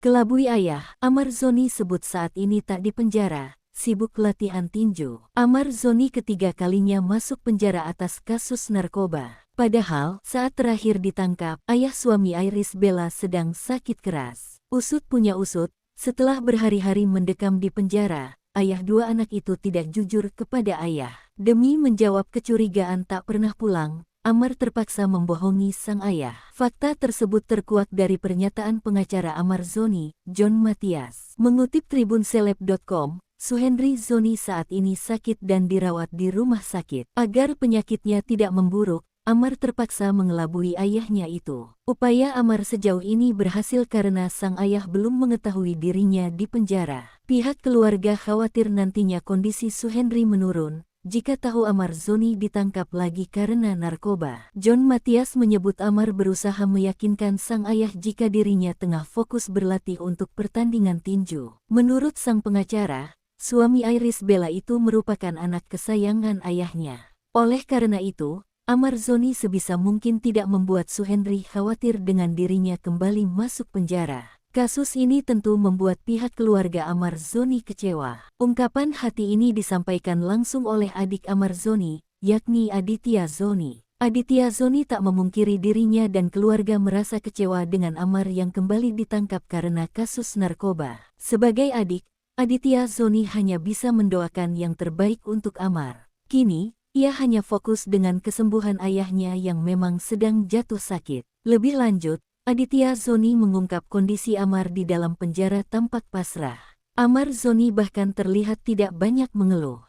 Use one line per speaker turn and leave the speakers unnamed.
Kelabui ayah, Amar Zoni sebut saat ini tak di penjara, sibuk latihan tinju. Amar Zoni ketiga kalinya masuk penjara atas kasus narkoba. Padahal, saat terakhir ditangkap, ayah suami Iris Bella sedang sakit keras. Usut punya usut, setelah berhari-hari mendekam di penjara, ayah dua anak itu tidak jujur kepada ayah. Demi menjawab kecurigaan tak pernah pulang, Amar terpaksa membohongi sang ayah. Fakta tersebut terkuak dari pernyataan pengacara Amar Zoni, John Matias. Mengutip tribunseleb.com, Suhendri Zoni saat ini sakit dan dirawat di rumah sakit. Agar penyakitnya tidak memburuk, Amar terpaksa mengelabui ayahnya itu. Upaya Amar sejauh ini berhasil karena sang ayah belum mengetahui dirinya di penjara. Pihak keluarga khawatir nantinya kondisi Suhendri menurun jika tahu Amar Zoni ditangkap lagi karena narkoba. John Matias menyebut Amar berusaha meyakinkan sang ayah jika dirinya tengah fokus berlatih untuk pertandingan tinju. Menurut sang pengacara, suami Iris Bella itu merupakan anak kesayangan ayahnya. Oleh karena itu, Amar Zoni sebisa mungkin tidak membuat Suhendri khawatir dengan dirinya kembali masuk penjara. Kasus ini tentu membuat pihak keluarga Amar Zoni kecewa. Ungkapan hati ini disampaikan langsung oleh adik Amar Zoni, yakni Aditya Zoni. Aditya Zoni tak memungkiri dirinya dan keluarga merasa kecewa dengan Amar yang kembali ditangkap karena kasus narkoba. Sebagai adik, Aditya Zoni hanya bisa mendoakan yang terbaik untuk Amar. Kini, ia hanya fokus dengan kesembuhan ayahnya yang memang sedang jatuh sakit. Lebih lanjut, Aditya Zoni mengungkap kondisi Amar di dalam penjara tampak pasrah. Amar Zoni bahkan terlihat tidak banyak mengeluh.